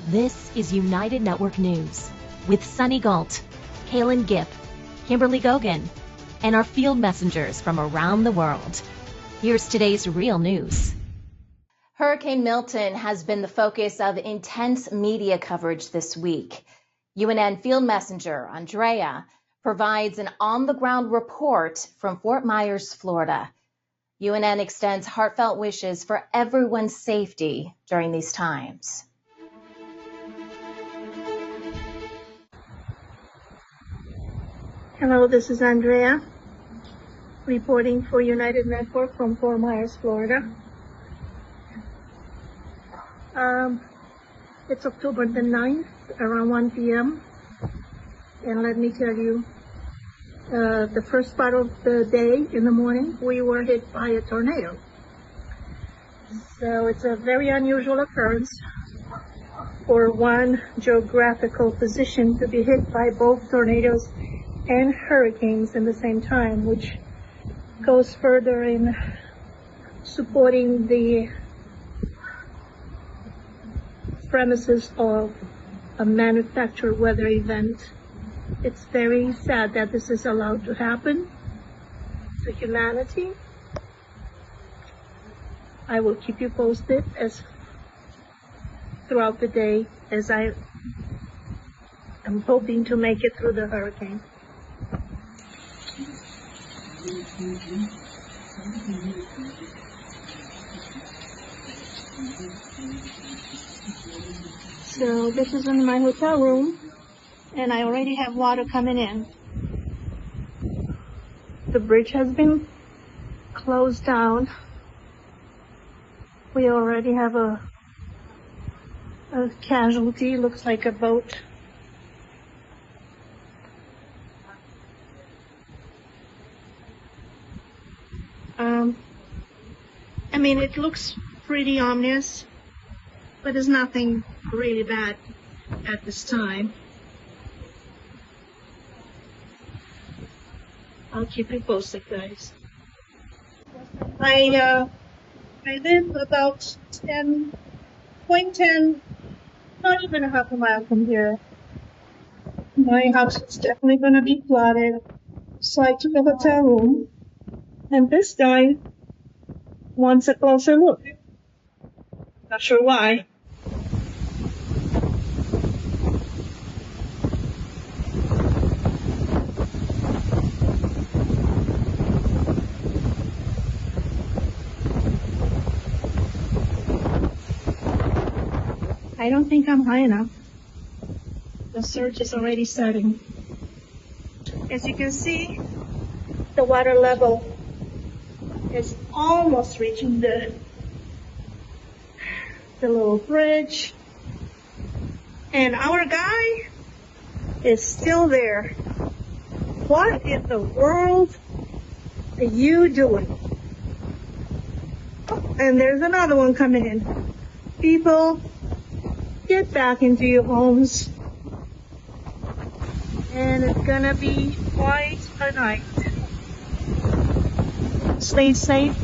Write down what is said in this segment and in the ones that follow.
This is United Network News with Sunny Galt, Calen Gipp, Kimberly Gogan, and our field messengers from around the world. Here's today's real news. Hurricane Milton has been the focus of intense media coverage this week. UNN field messenger Andreia provides an on-the-ground report from Fort Myers, Florida. UNN extends heartfelt wishes for everyone's safety during these times. Hello, this is Andreia, reporting for United Network from Fort Myers, Florida. It's October the 9th, around 1 p.m. And let me tell you, the first part of the day in the morning, we were hit by a tornado. So it's a very unusual occurrence for one geographical position to be hit by both tornadoes and hurricanes in the same time, which goes further in supporting the premises of a manufactured weather event. It's very sad that this is allowed to happen to humanity. I will keep you posted as throughout the day as I am hoping to make it through the hurricane. So this is in my hotel room, and I already have water coming in. The bridge has been closed down. We already have a casualty, looks like a boat. I mean, it looks pretty ominous, but there's nothing really bad at this time. I'll keep you posted, guys. I live about 10.10, not even a half a mile from here. My house is definitely going to be flooded, so I took a hotel room, and this guy wants a closer look. Not sure why. I don't think I'm high enough. The surge is already starting. As you can see, the water level is almost reaching the little bridge. And our guy is still there. What in the world are you doing? Oh, and there's another one coming in. People, get back into your homes. And it's gonna be quite a night. Stay safe.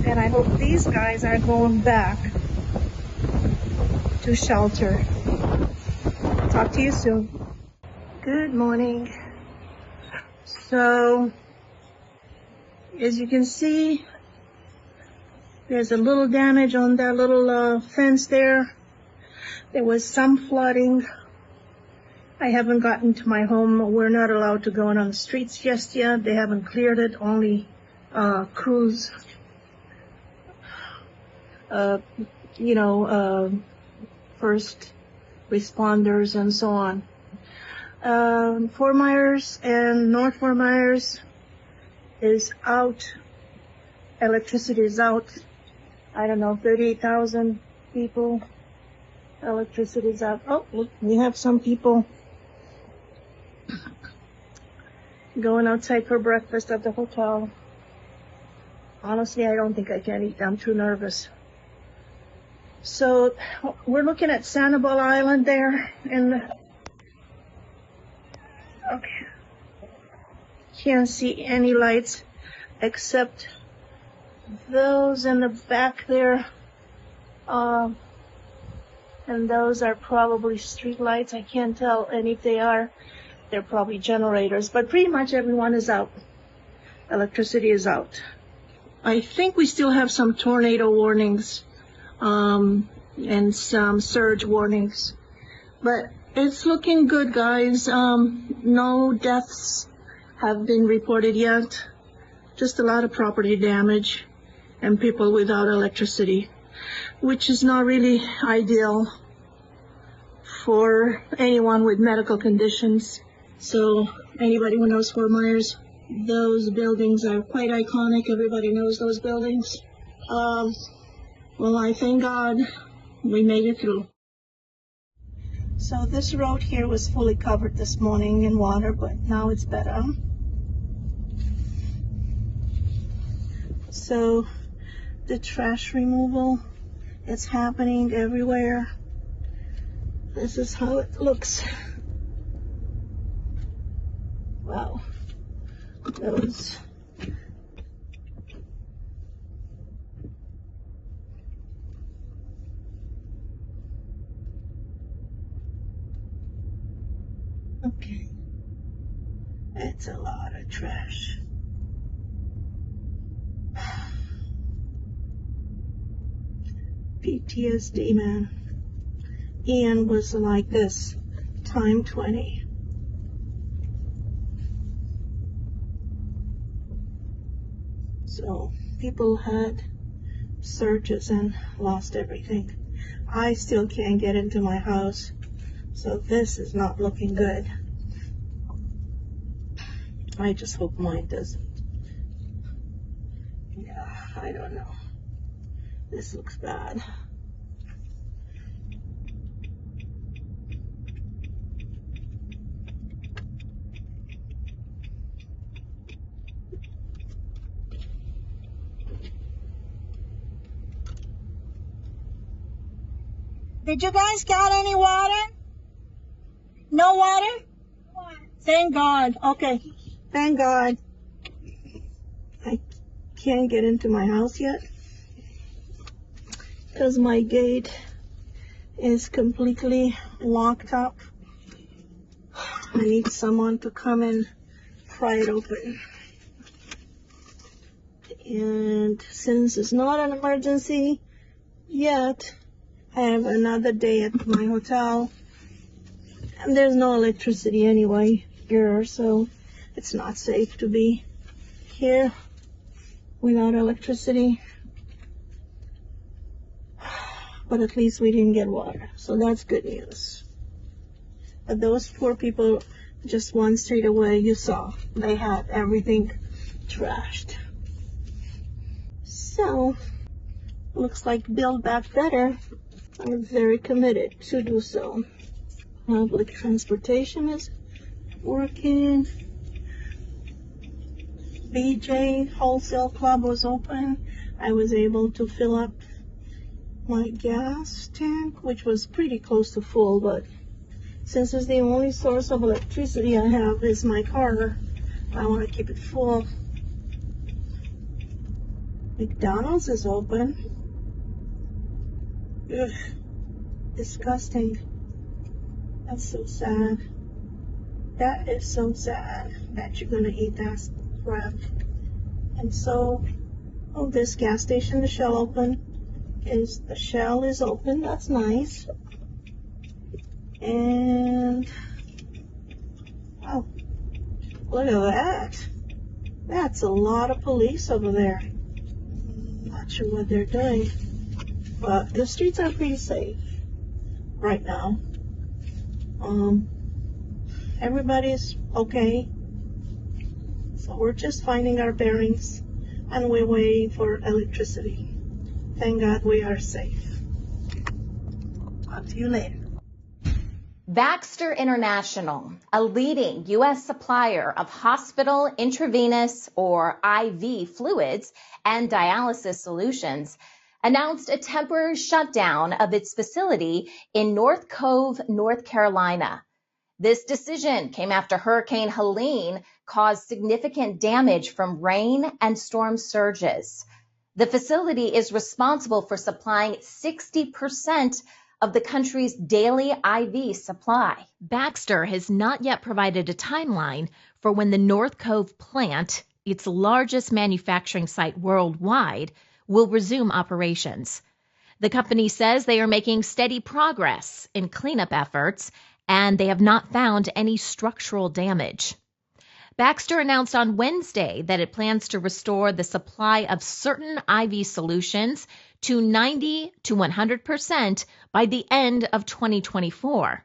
And I hope these guys are going back to shelter. Talk to you soon. Good morning. So, as you can see, there's a little damage on that little fence there. There was some flooding. I haven't gotten to my home. We're not allowed to go on the streets just yet. They haven't cleared it. Only crews, first responders and so on. Fort Myers and North Fort Myers is out. Electricity is out. I don't know, 38,000 people. Electricity is out. Oh, look, we have some people going outside for breakfast at the hotel. Honestly, I don't think I can eat. I'm too nervous. So we're looking at Sanibel Island there, and okay, can't see any lights except those in the back there. And those are probably street lights. I can't tell, and if they are, they're probably generators, but pretty much everyone is out. Electricity is out. I think we still have some tornado warnings, and some surge warnings, but it's looking good, guys. No deaths have been reported yet, just a lot of property damage and people without electricity, which is not really ideal for anyone with medical conditions. So anybody who knows Fort Myers, those buildings are quite iconic. Everybody knows those buildings. Well, I thank God we made it through. So this road here was fully covered this morning in water, but now it's better. So the trash removal is happening everywhere. This is how it looks. Wow. Those. Okay. It's a lot of trash. PTSD, man. Ian was like this, time 20. So people had surges and lost everything. I still can't get into my house, so this is not looking good. I just hope mine doesn't. Yeah, I don't know. This looks bad. Did you guys get any water? No water? Thank God. Okay. Thank God. I can't get into my house yet because my gate is completely locked up. I need someone to come and pry it open. And since it's not an emergency yet, I have another day at my hotel, and there's no electricity anyway here, so it's not safe to be here without electricity. But at least we didn't get water, so that's good news. But those poor people, just one street away, you saw, they had everything trashed. So, looks like Build Back Better are very committed to do so. Public transportation is working. BJ Wholesale Club was open. I was able to fill up my gas tank, which was pretty close to full, but since it's the only source of electricity I have is my car, I want to keep it full. McDonald's is open. Ugh, disgusting. That's so sad. That is so sad that you're gonna eat that crap. And so, oh, this gas station, the Shell open. The Shell is open. That's nice. And oh, look at that. That's a lot of police over there. Not sure what they're doing. But the streets are pretty safe right now. Everybody's okay. So we're just finding our bearings and we're waiting for electricity. Thank God we are safe. Talk to you later. Baxter International, a leading U.S. supplier of hospital, intravenous, or IV fluids and dialysis solutions, announced a temporary shutdown of its facility in North Cove, North Carolina. This decision came after Hurricane Helene caused significant damage from rain and storm surges. The facility is responsible for supplying 60% of the country's daily IV supply. Baxter has not yet provided a timeline for when the North Cove plant, its largest manufacturing site worldwide, will resume operations. The company says they are making steady progress in cleanup efforts, and they have not found any structural damage. Baxter announced on Wednesday that it plans to restore the supply of certain IV solutions to 90 to 100% by the end of 2024.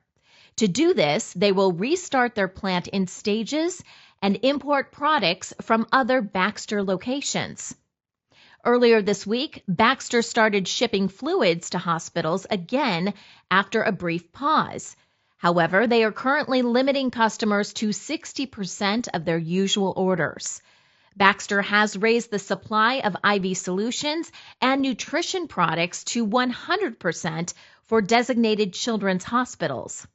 To do this, they will restart their plant in stages and import products from other Baxter locations. Earlier this week, Baxter started shipping fluids to hospitals again after a brief pause. However, they are currently limiting customers to 60% of their usual orders. Baxter has raised the supply of IV solutions and nutrition products to 100% for designated children's hospitals.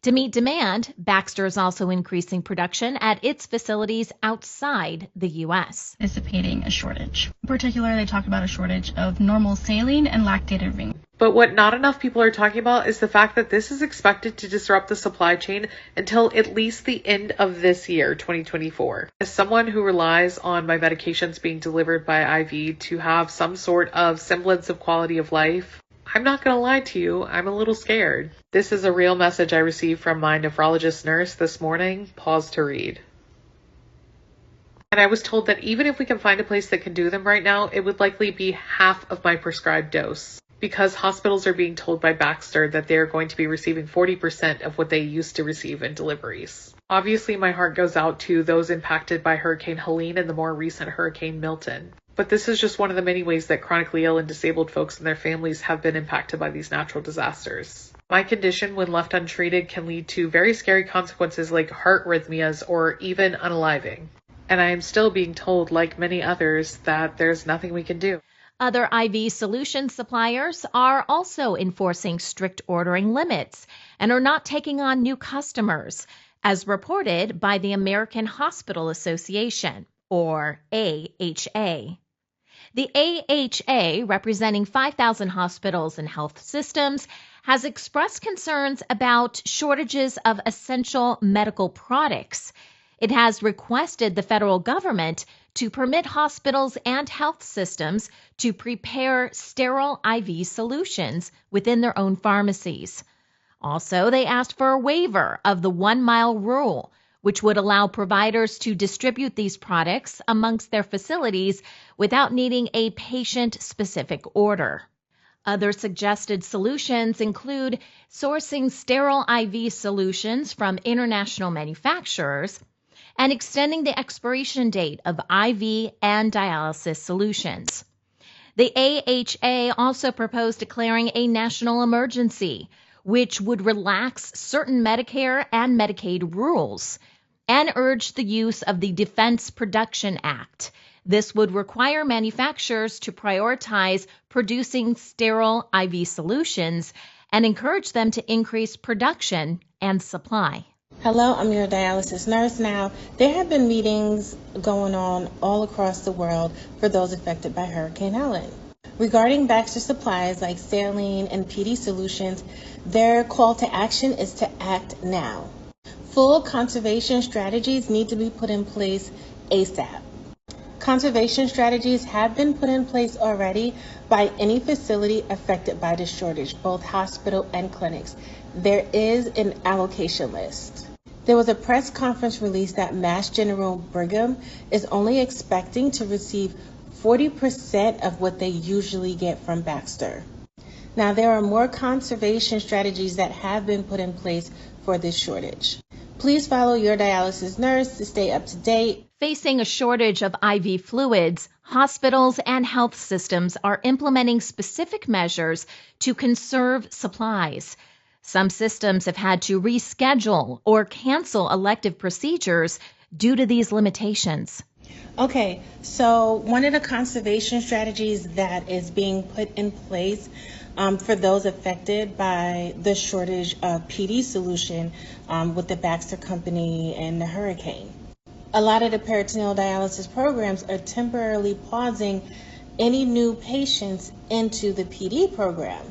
To meet demand, Baxter is also increasing production at its facilities outside the U.S. Anticipating a shortage. In particular, they talked about a shortage of normal saline and lactated ring. But what not enough people are talking about is the fact that this is expected to disrupt the supply chain until at least the end of this year, 2024. As someone who relies on my medications being delivered by IV to have some sort of semblance of quality of life, I'm not going to lie to you, I'm a little scared. This is a real message I received from my nephrologist nurse this morning. Pause to read. And I was told that even if we can find a place that can do them right now, it would likely be half of my prescribed dose. Because hospitals are being told by Baxter that they are going to be receiving 40% of what they used to receive in deliveries. Obviously, my heart goes out to those impacted by Hurricane Helene and the more recent Hurricane Milton. But this is just one of the many ways that chronically ill and disabled folks and their families have been impacted by these natural disasters. My condition, when left untreated, can lead to very scary consequences like heart arrhythmias or even unaliving. And I am still being told, like many others, that there's nothing we can do. Other IV solution suppliers are also enforcing strict ordering limits and are not taking on new customers, as reported by the American Hospital Association, or AHA. The AHA, representing 5,000 hospitals and health systems, has expressed concerns about shortages of essential medical products. It has requested the federal government to permit hospitals and health systems to prepare sterile IV solutions within their own pharmacies. Also, they asked for a waiver of the 1-mile rule, which would allow providers to distribute these products amongst their facilities without needing a patient-specific order. Other suggested solutions include sourcing sterile IV solutions from international manufacturers and extending the expiration date of IV and dialysis solutions. The AHA also proposed declaring a national emergency, which would relax certain Medicare and Medicaid rules, and urged the use of the Defense Production Act. This would require manufacturers to prioritize producing sterile IV solutions and encourage them to increase production and supply. Hello, I'm your dialysis nurse now. There have been meetings going on all across the world for those affected by Hurricane Helen. Regarding Baxter supplies like saline and PD solutions, their call to action is to act now. Full conservation strategies need to be put in place ASAP. Conservation strategies have been put in place already by any facility affected by the shortage, both hospital and clinics. There is an allocation list. There was a press conference release that Mass General Brigham is only expecting to receive 40% of what they usually get from Baxter. Now, there are more conservation strategies that have been put in place for this shortage. Please follow your dialysis nurse to stay up to date. Facing a shortage of IV fluids, hospitals and health systems are implementing specific measures to conserve supplies. Some systems have had to reschedule or cancel elective procedures due to these limitations. Okay, so one of the conservation strategies that is being put in place for those affected by the shortage of PD solution with the Baxter Company and the hurricane. A lot of the peritoneal dialysis programs are temporarily pausing any new patients into the PD program.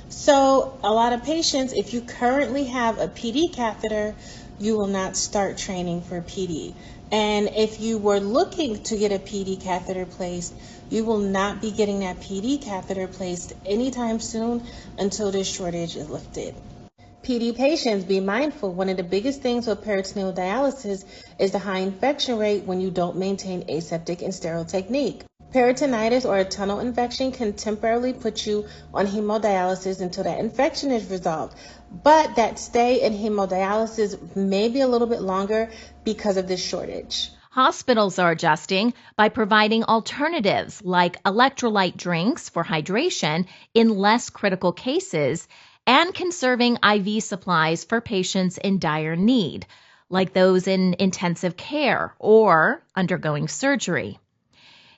So a lot of patients, if you currently have a PD catheter, you will not start training for PD. And if you were looking to get a PD catheter placed, you will not be getting that PD catheter placed anytime soon until this shortage is lifted. PD patients, be mindful, one of the biggest things with peritoneal dialysis is the high infection rate when you don't maintain aseptic and sterile technique. Peritonitis or a tunnel infection can temporarily put you on hemodialysis until that infection is resolved. But that stay in hemodialysis may be a little bit longer because of this shortage. Hospitals are adjusting by providing alternatives like electrolyte drinks for hydration in less critical cases and conserving IV supplies for patients in dire need, like those in intensive care or undergoing surgery.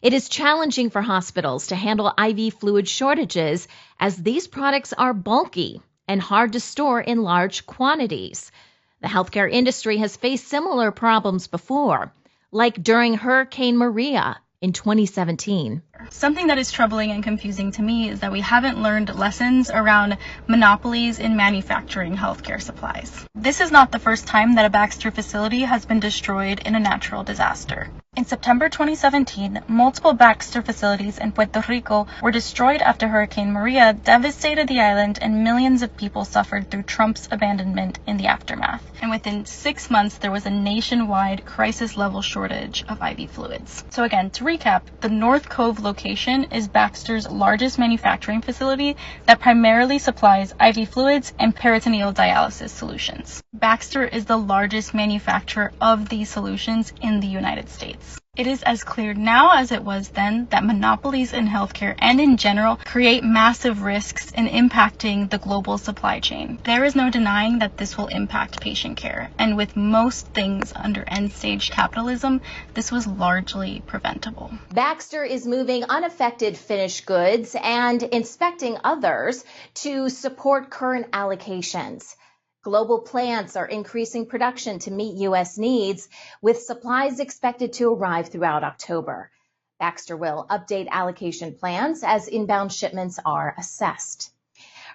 It is challenging for hospitals to handle IV fluid shortages as these products are bulky and hard to store in large quantities. The healthcare industry has faced similar problems before, like during Hurricane Maria in 2017. Something that is troubling and confusing to me is that we haven't learned lessons around monopolies in manufacturing healthcare supplies. This is not the first time that a Baxter facility has been destroyed in a natural disaster. In September 2017, multiple Baxter facilities in Puerto Rico were destroyed after Hurricane Maria devastated the island and millions of people suffered through Trump's abandonment in the aftermath. And within 6 months, there was a nationwide crisis-level shortage of IV fluids. So again, to recap, the North Cove location is Baxter's largest manufacturing facility that primarily supplies IV fluids and peritoneal dialysis solutions. Baxter is the largest manufacturer of these solutions in the United States. It is as clear now as it was then that monopolies in healthcare and in general create massive risks in impacting the global supply chain. There is no denying that this will impact patient care, and with most things under end-stage capitalism, this was largely preventable. Baxter is moving unaffected finished goods and inspecting others to support current allocations. Global plants are increasing production to meet U.S. needs, with supplies expected to arrive throughout October. Baxter will update allocation plans as inbound shipments are assessed.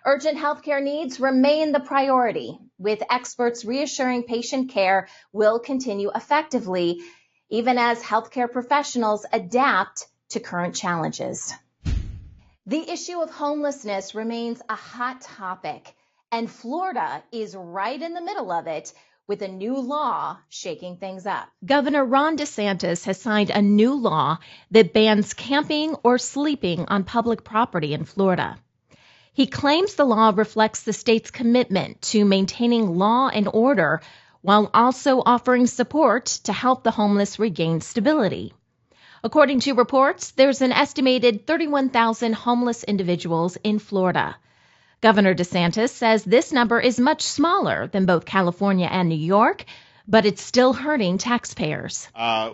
Urgent healthcare needs remain the priority, with experts reassuring patient care will continue effectively, even as healthcare professionals adapt to current challenges. The issue of homelessness remains a hot topic, and Florida is right in the middle of it, with a new law shaking things up. Governor Ron DeSantis has signed a new law that bans camping or sleeping on public property in Florida. He claims the law reflects the state's commitment to maintaining law and order while also offering support to help the homeless regain stability. According to reports, there's an estimated 31,000 homeless individuals in Florida. Governor DeSantis says this number is much smaller than both California and New York, but it's still hurting taxpayers.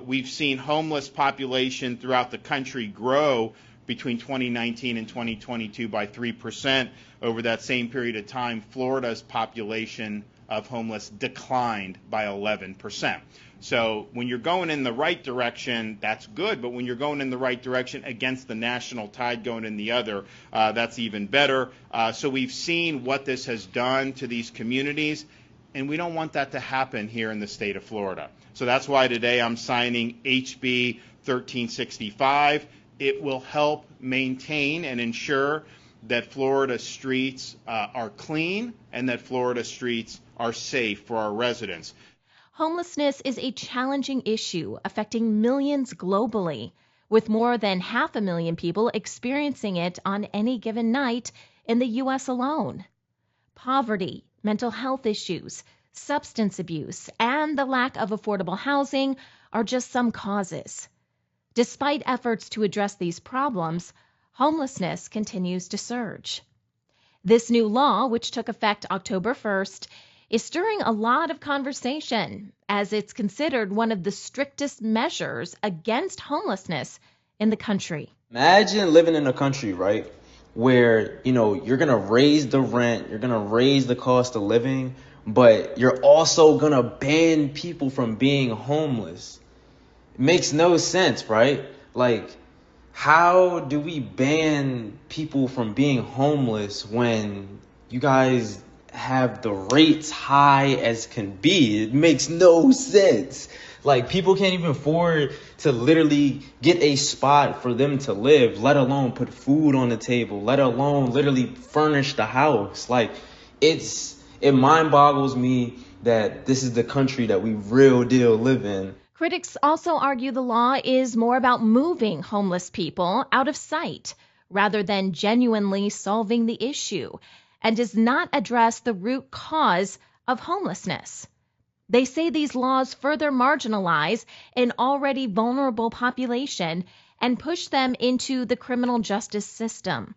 We've seen homeless population throughout the country grow between 2019 and 2022 by 3%. Over that same period of time, Florida's population of homeless declined by 11%. So when you're going in the right direction, that's good. But when you're going in the right direction against the national tide going in the other, that's even better. So we've seen what this has done to these communities, and we don't want that to happen here in the state of Florida. So that's why today I'm signing HB 1365. It will help maintain and ensure that Florida streets are clean and that Florida streets are safe for our residents. Homelessness is a challenging issue affecting millions globally, with more than 500,000 people experiencing it on any given night in the U.S. alone. Poverty, mental health issues, substance abuse, and the lack of affordable housing are just some causes. Despite efforts to address these problems, homelessness continues to surge. This new law, which took effect October 1st, is stirring a lot of conversation as it's considered one of the strictest measures against homelessness in the country. Imagine living in a country, right, where, you're going to raise the rent, you're going to raise the cost of living, but you're also going to ban people from being homeless. It makes no sense, right? Like, How do we ban people from being homeless when you guys have the rates high as can be? It makes no sense. Like, people can't even afford to literally get a spot for them to live, let alone put food on the table, let alone literally furnish the house. Like, it mind boggles me that this is the country that we real deal live in. Critics also argue the law is more about moving homeless people out of sight rather than genuinely solving the issue, and does not address the root cause of homelessness. They say these laws further marginalize an already vulnerable population and push them into the criminal justice system.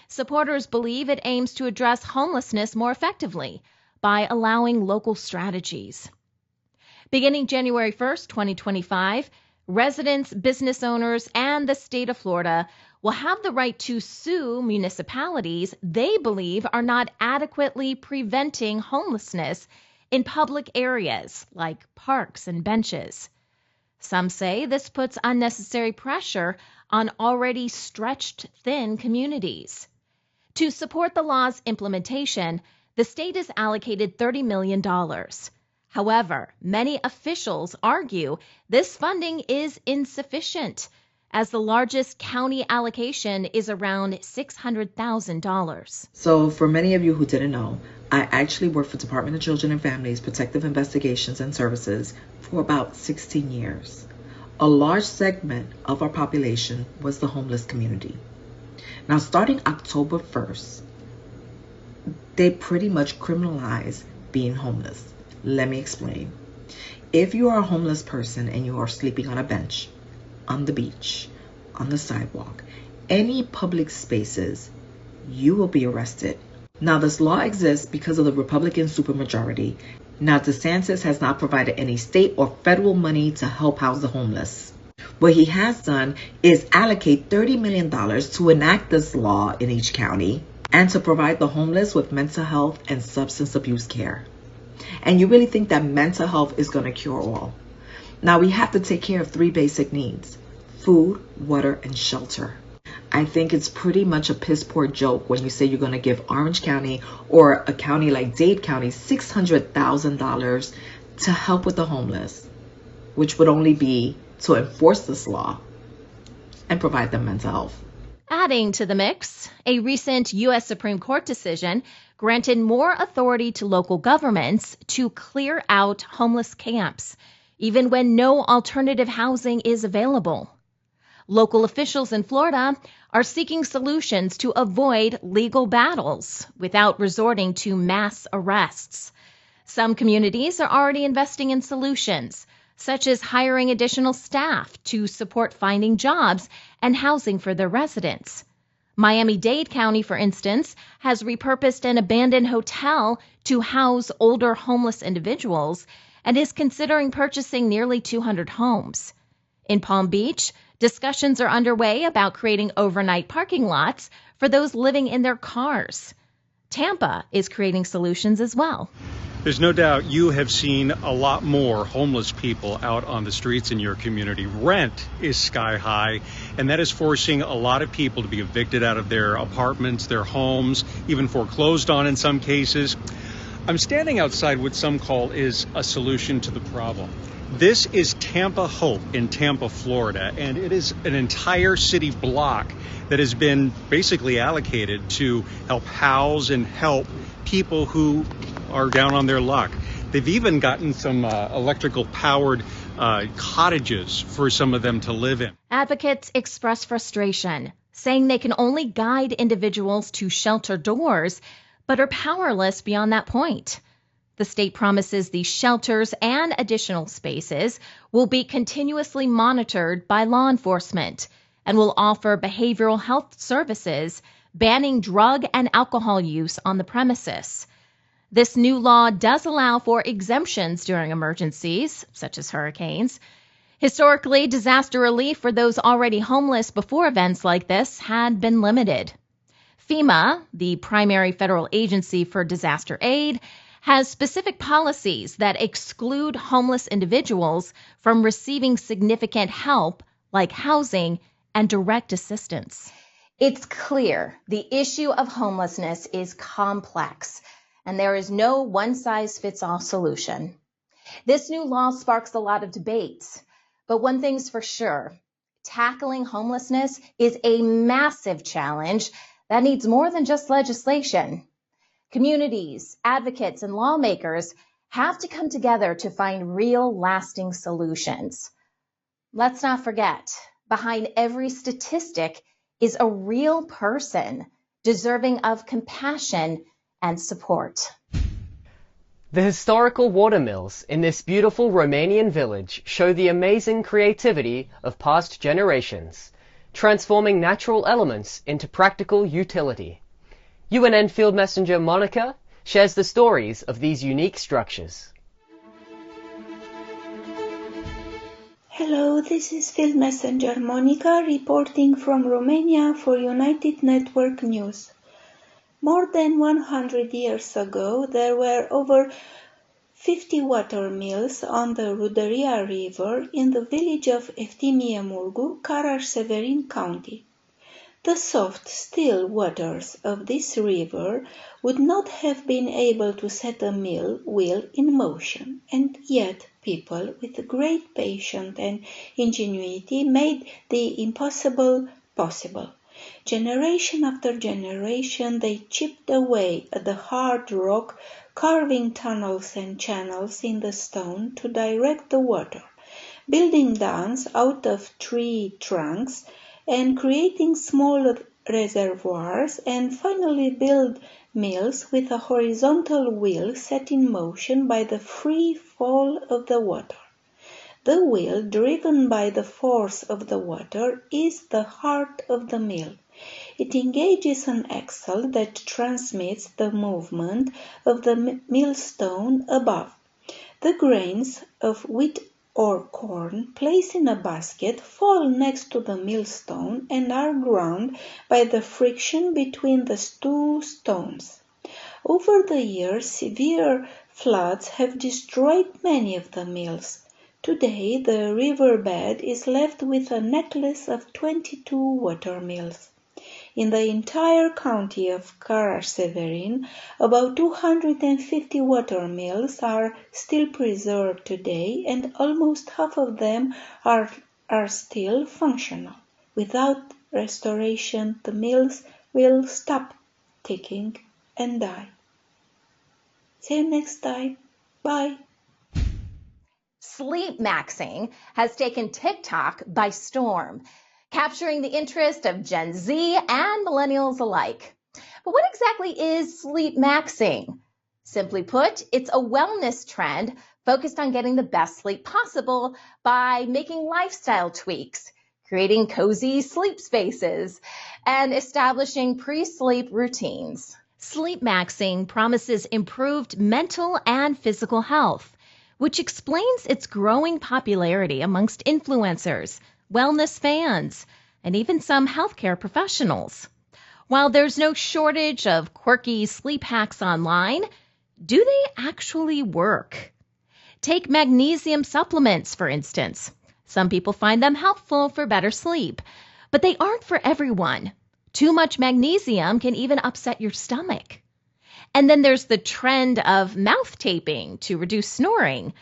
Supporters believe it aims to address homelessness more effectively by allowing local strategies. Beginning January 1st, 2025, residents, business owners, and the state of Florida will have the right to sue municipalities they believe are not adequately preventing homelessness in public areas like parks and benches. Some say this puts unnecessary pressure on already stretched thin communities. To support the law's implementation, the state is allocated $30 million. However, many officials argue this funding is insufficient, as the largest county allocation is around $600,000. So for many of you who didn't know, I actually worked for Department of Children and Families Protective Investigations and Services for about 16 years. A large segment of our population was the homeless community. Now, starting October 1st, they pretty much criminalized being homeless. Let me explain. If you are a homeless person and you are sleeping on a bench, on the beach, on the sidewalk, any public spaces, you will be arrested. Now, this law exists because of the Republican supermajority. Now, DeSantis has not provided any state or federal money to help house the homeless. What he has done is allocate $30 million to enact this law in each county and to provide the homeless with mental health and substance abuse care. And you really think that mental health is going to cure all? Now, we have to take care of 3 basic needs: food, water, and shelter. I think it's pretty much a piss poor joke when you say you're going to give Orange County or a county like Dade County $600,000 to help with the homeless, which would only be to enforce this law and provide them mental health. Adding to the mix, a recent U.S. Supreme Court decision granted more authority to local governments to clear out homeless camps, even when no alternative housing is available. Local officials in Florida are seeking solutions to avoid legal battles without resorting to mass arrests. Some communities are already investing in solutions, such as hiring additional staff to support finding jobs and housing for their residents. Miami-Dade County, for instance, has repurposed an abandoned hotel to house older homeless individuals and is considering purchasing nearly 200 homes. In Palm Beach, discussions are underway about creating overnight parking lots for those living in their cars. Tampa is creating solutions as well. There's no doubt you have seen a lot more homeless people out on the streets in your community. Rent is sky high, and that is forcing a lot of people to be evicted out of their apartments, their homes, even foreclosed on in some cases. I'm standing outside what some call is a solution to the problem. This is Tampa Hope in Tampa, Florida, and it is an entire city block that has been basically allocated to help house and help people who are down on their luck. They've even gotten some electrical powered cottages for some of them to live in. Advocates express frustration, saying they can only guide individuals to shelter doors, but are powerless beyond that point. The state promises these shelters and additional spaces will be continuously monitored by law enforcement and will offer behavioral health services, banning drug and alcohol use on the premises. This new law does allow for exemptions during emergencies, such as hurricanes. Historically, disaster relief for those already homeless before events like this had been limited. FEMA, the primary federal agency for disaster aid, has specific policies that exclude homeless individuals from receiving significant help like housing and direct assistance. It's clear the issue of homelessness is complex, and there is no one-size-fits-all solution. This new law sparks a lot of debates, but one thing's for sure, tackling homelessness is a massive challenge that needs more than just legislation. Communities, advocates, and lawmakers have to come together to find real, lasting solutions. Let's not forget, behind every statistic is a real person deserving of compassion and support. The historical Watermills in this beautiful Romanian village show the amazing creativity of past generations, transforming natural elements into practical utility. UNN Field Messenger Monica shares the stories of these unique structures. Hello, this is Field Messenger Monica reporting from Romania for United Network News. More than 100 years ago, there were over 50 watermills on the Ruderia River in the village of Eftimie Murgu, Karaș-Severin County. The soft, still waters of this river would not have been able to set a mill wheel in motion, and yet people with great patience and ingenuity made the impossible possible. Generation after generation, they chipped away at the hard rock, carving tunnels and channels in the stone to direct the water, building dams out of tree trunks, and creating small reservoirs, and finally build mills with a horizontal wheel set in motion by the free fall of the water. The wheel, driven by the force of the water, is the heart of the mill. It engages an axle that transmits the movement of the millstone above. The grains of wheat or corn placed in a basket fall next to the millstone and are ground by the friction between the two stones. Over the years, severe floods have destroyed many of the mills. Today, the riverbed is left with a necklace of 22 watermills. In the entire county of Karaș-Severin, about 250 watermills are still preserved today, and almost half of them are still functional. Without restoration, the mills will stop ticking and die. See you next time. Bye. Sleep maxing has taken TikTok by storm, capturing the interest of Gen Z and millennials alike. But what exactly is sleep maxing? Simply put, it's a wellness trend focused on getting the best sleep possible by making lifestyle tweaks, creating cozy sleep spaces, and establishing pre-sleep routines. Sleep maxing promises improved mental and physical health, which explains its growing popularity amongst influencers, wellness fans, and even some healthcare professionals. While there's no shortage of quirky sleep hacks online, do they actually work? Take magnesium supplements, for instance. Some people find them helpful for better sleep, but they aren't for everyone. Too much magnesium can even upset your stomach. And then there's the trend of mouth taping to reduce snoring,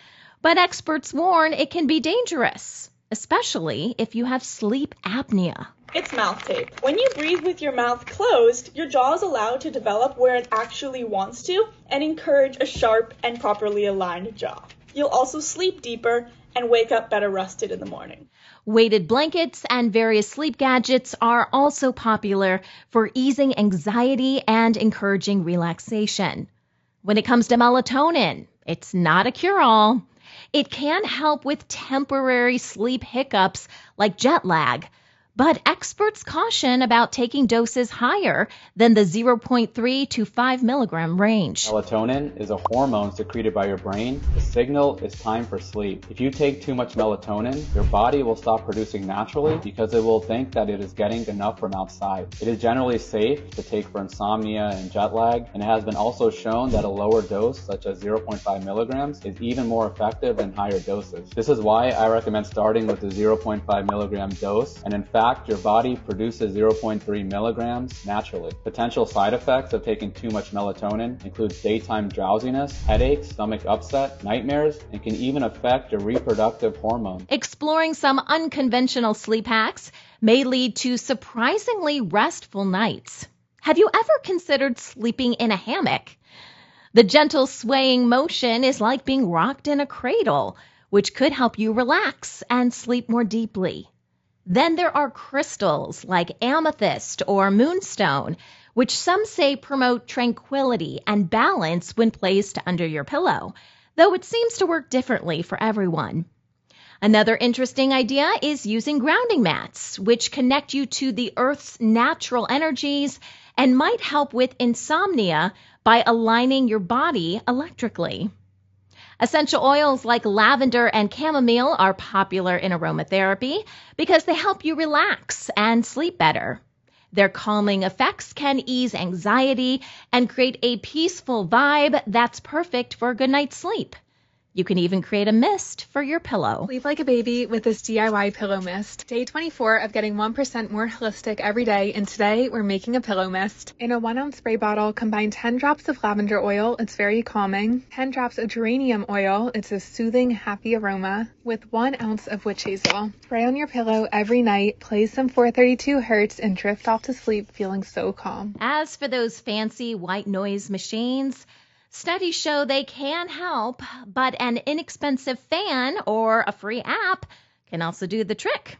but experts warn it can be dangerous, especially if you have sleep apnea. It's mouth tape. When you breathe with your mouth closed, your jaw is allowed to develop where it actually wants to and encourage a sharp and properly aligned jaw. You'll also sleep deeper and wake up better rested in the morning. Weighted blankets and various sleep gadgets are also popular for easing anxiety and encouraging relaxation. When it comes to melatonin, it's not a cure-all. It can help with temporary sleep hiccups like jet lag, but experts caution about taking doses higher than the 0.3 to 5 milligram range. Melatonin is a hormone secreted by your brain. The signal is time for sleep. If you take too much melatonin, your body will stop producing naturally because it will think that it is getting enough from outside. It is generally safe to take for insomnia and jet lag, and it has been also shown that a lower dose, such as 0.5 milligrams, is even more effective than higher doses. This is why I recommend starting with the 0.5 milligram dose, and in fact, fact, your body produces 0.3 milligrams naturally. Potential side effects of taking too much melatonin include daytime drowsiness, headaches, stomach upset, nightmares, and can even affect your reproductive hormones. Exploring some unconventional sleep hacks may lead to surprisingly restful nights. Have you ever considered sleeping in a hammock? The gentle swaying motion is like being rocked in a cradle, which could help you relax and sleep more deeply. Then there are crystals like amethyst or moonstone, which some say promote tranquility and balance when placed under your pillow, though it seems to work differently for everyone. Another interesting idea is using grounding mats, which connect you to the Earth's natural energies and might help with insomnia by aligning your body electrically. Essential oils like lavender and chamomile are popular in aromatherapy because they help you relax and sleep better. Their calming effects can ease anxiety and create a peaceful vibe that's perfect for a good night's sleep. You can even create a mist for your pillow. Sleep like a baby with this DIY pillow mist. Day 24 of getting 1% more holistic every day, and today we're making a pillow mist. In a 1-ounce spray bottle, combine 10 drops of lavender oil, it's very calming, 10 drops of geranium oil, it's a soothing, happy aroma, with 1 ounce of witch hazel. Spray on your pillow every night, play some 432 Hz, and drift off to sleep feeling so calm. As for those fancy white noise machines, studies show they can help, but an inexpensive fan or a free app can also do the trick.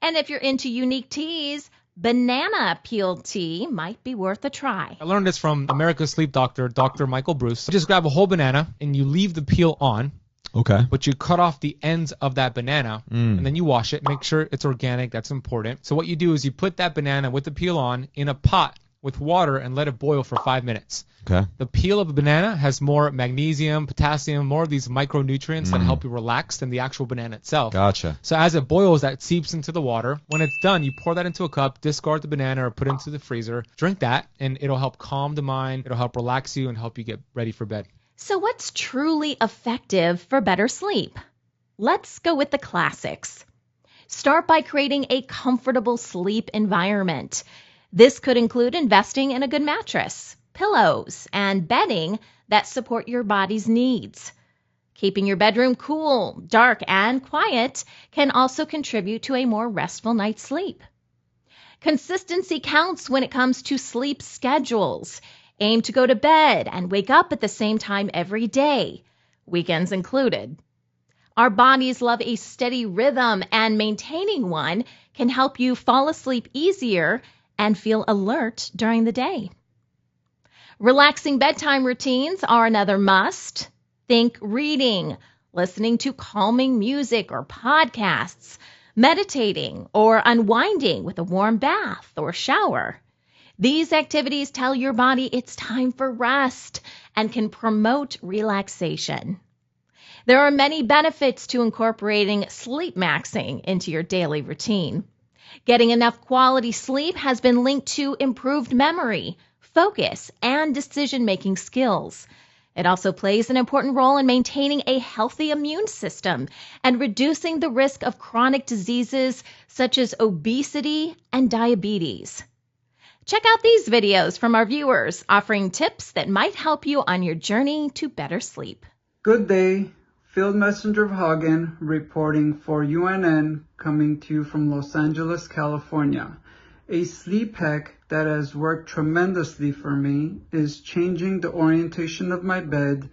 And if you're into unique teas, banana peel tea might be worth a try. I learned this from America's sleep doctor, Dr. Michael Bruce. You just grab a whole banana and you leave the peel on. Okay. But you cut off the ends of that banana and then you wash it. Make sure it's organic. That's important. So what you do is you put that banana with the peel on in a pot with water and let it boil for 5 minutes. Okay. The peel of a banana has more magnesium, potassium, more of these micronutrients that help you relax than the actual banana itself. Gotcha. So as it boils, that seeps into the water. When it's done, you pour that into a cup, discard the banana or put it into the freezer. Drink that, and it'll help calm the mind. It'll help relax you and help you get ready for bed. So what's truly effective for better sleep? Let's go with the classics. Start by creating a comfortable sleep environment. This could include investing in a good mattress, pillows, and bedding that support your body's needs. Keeping your bedroom cool, dark, and quiet can also contribute to a more restful night's sleep. Consistency counts when it comes to sleep schedules. Aim to go to bed and wake up at the same time every day, weekends included. Our bodies love a steady rhythm, and maintaining one can help you fall asleep easier and feel alert during the day. Relaxing bedtime routines are another must. Think reading, listening to calming music or podcasts, meditating, or unwinding with a warm bath or shower. These activities tell your body it's time for rest and can promote relaxation. There are many benefits to incorporating sleep maxing into your daily routine. Getting enough quality sleep has been linked to improved memory, focus, and decision-making skills. It also plays an important role in maintaining a healthy immune system and reducing the risk of chronic diseases such as obesity and diabetes. Check out these videos from our viewers offering tips that might help you on your journey to better sleep. Good day. Field Messenger Hagen reporting for UNN, coming to you from Los Angeles, California. A sleep hack that has worked tremendously for me is changing the orientation of my bed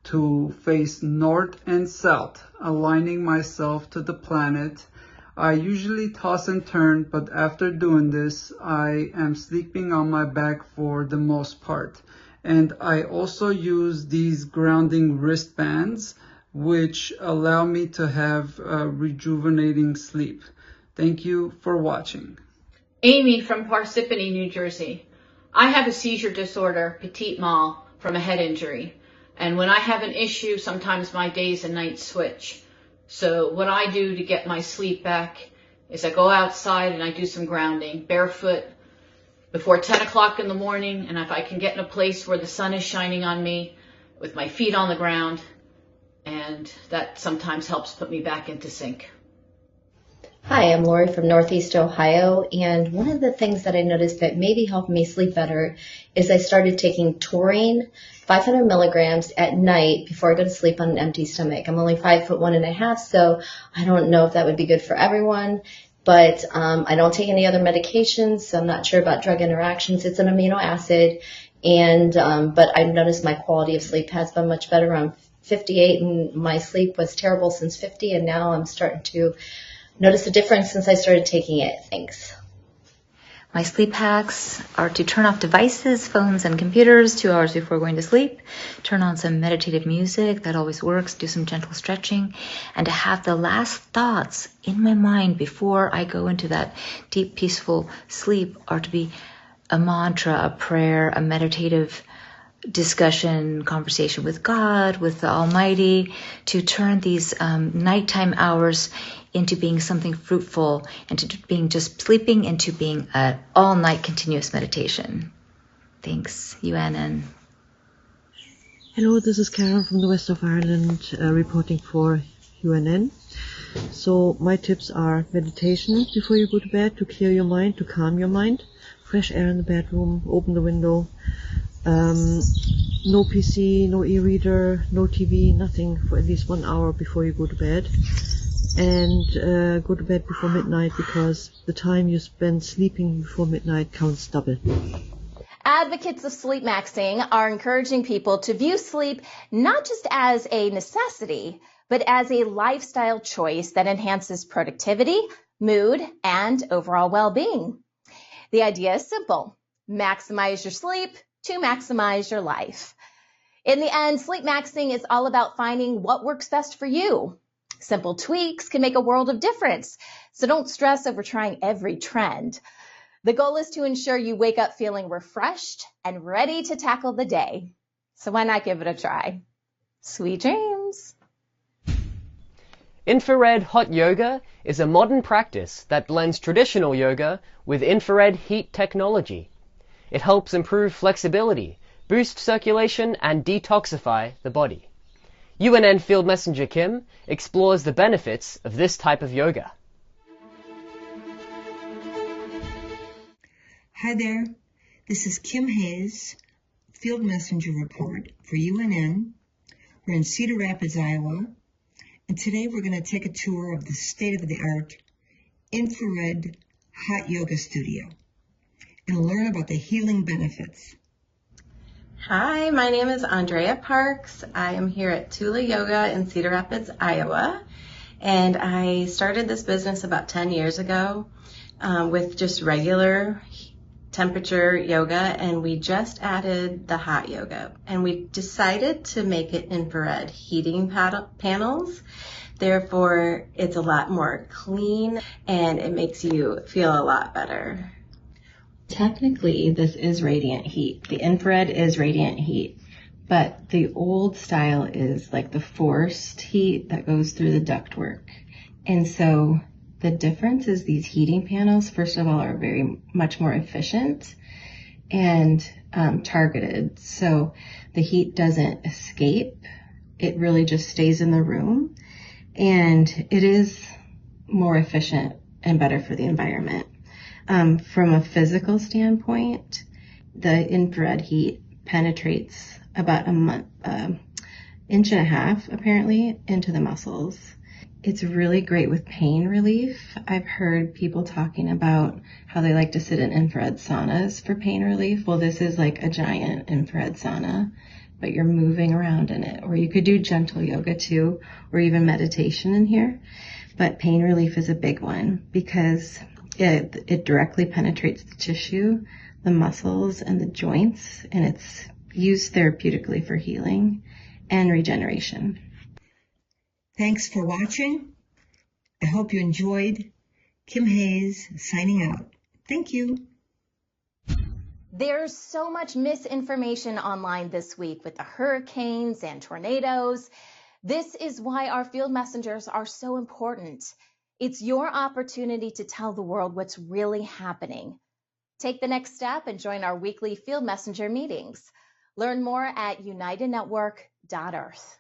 to face north and south, aligning myself to the planet. I usually toss and turn, but after doing this, I am sleeping on my back for the most part. And I also use these grounding wristbands, which allow me to have rejuvenating sleep. Thank you for watching. Amy from Parsippany, New Jersey. I have a seizure disorder, petit mal, from a head injury. And when I have an issue, sometimes my days and nights switch. So what I do to get my sleep back is I go outside and I do some grounding, barefoot, before 10 o'clock in the morning. And if I can get in a place where the sun is shining on me, with my feet on the ground, and that sometimes helps put me back into sync. Hi, I'm Lori from Northeast Ohio, and one of the things that I noticed that maybe helped me sleep better is I started taking taurine, 500 milligrams at night before I go to sleep on an empty stomach. I'm only 5'1.5", so I don't know if that would be good for everyone, but I don't take any other medications, so I'm not sure about drug interactions. It's an amino acid, and but I've noticed my quality of sleep has been much better. I'm 58, and my sleep was terrible since 50, and now I'm starting to notice a difference since I started taking it. Thanks. My sleep hacks are to turn off devices, phones, and computers 2 hours before going to sleep, turn on some meditative music, that always works, do some gentle stretching, and to have the last thoughts in my mind before I go into that deep, peaceful sleep are to be a mantra, a prayer, a meditative discussion, conversation with God, with the Almighty, to turn these nighttime hours into being something fruitful, into being just sleeping, into being an all-night continuous meditation. Thanks, UNN. Hello, this is Karen from the west of Ireland, reporting for UNN. So my tips are meditation before you go to bed to clear your mind, to calm your mind, fresh air in the bedroom, open the window, no PC, no e-reader, no TV, nothing for at least 1 hour before you go to bed. And go to bed before midnight, because the time you spend sleeping before midnight counts double. Advocates of sleep maxing are encouraging people to view sleep not just as a necessity, but as a lifestyle choice that enhances productivity, mood, and overall well-being. The idea is simple: maximize your sleep to maximize your life. In the end, sleep maxing is all about finding what works best for you. Simple tweaks can make a world of difference, so don't stress over trying every trend. The goal is to ensure you wake up feeling refreshed and ready to tackle the day. So why not give it a try? Sweet dreams. Infrared hot yoga is a modern practice that blends traditional yoga with infrared heat technology. It helps improve flexibility, boost circulation, and detoxify the body. UNN Field Messenger Kim explores the benefits of this type of yoga. Hi there, this is Kim Hayes, Field Messenger Report for UNN. We're in Cedar Rapids, Iowa, and today we're going to take a tour of the state-of-the-art infrared hot yoga studio and learn about the healing benefits. Hi, my name is Andreia Parks. I am here at Tula Yoga in Cedar Rapids, Iowa, and I started this business about 10 years ago with just regular temperature yoga, and we just added the hot yoga, and we decided to make it infrared heating panels. Therefore, it's a lot more clean and it makes you feel a lot better. Technically, this is radiant heat. The infrared is radiant heat, but the old style is like the forced heat that goes through the ductwork. And so the difference is these heating panels, first of all, are very much more efficient and targeted. So the heat doesn't escape. It really just stays in the room, and it is more efficient and better for the environment. From a physical standpoint, the infrared heat penetrates about an inch and a half, apparently, into the muscles. It's really great with pain relief. I've heard people talking about how they like to sit in infrared saunas for pain relief. Well, this is like a giant infrared sauna, but you're moving around in it. Or you could do gentle yoga too, or even meditation in here. But pain relief is a big one because it directly penetrates the tissue, the muscles, and the joints, and it's used therapeutically for healing and regeneration. Thanks for watching. I hope you enjoyed. Kim Hayes signing out. Thank you. There's so much misinformation online this week with the hurricanes and tornadoes. This is why our field messengers are so important. It's your opportunity to tell the world what's really happening. Take the next step and join our weekly field messenger meetings. Learn more at unitednetwork.earth.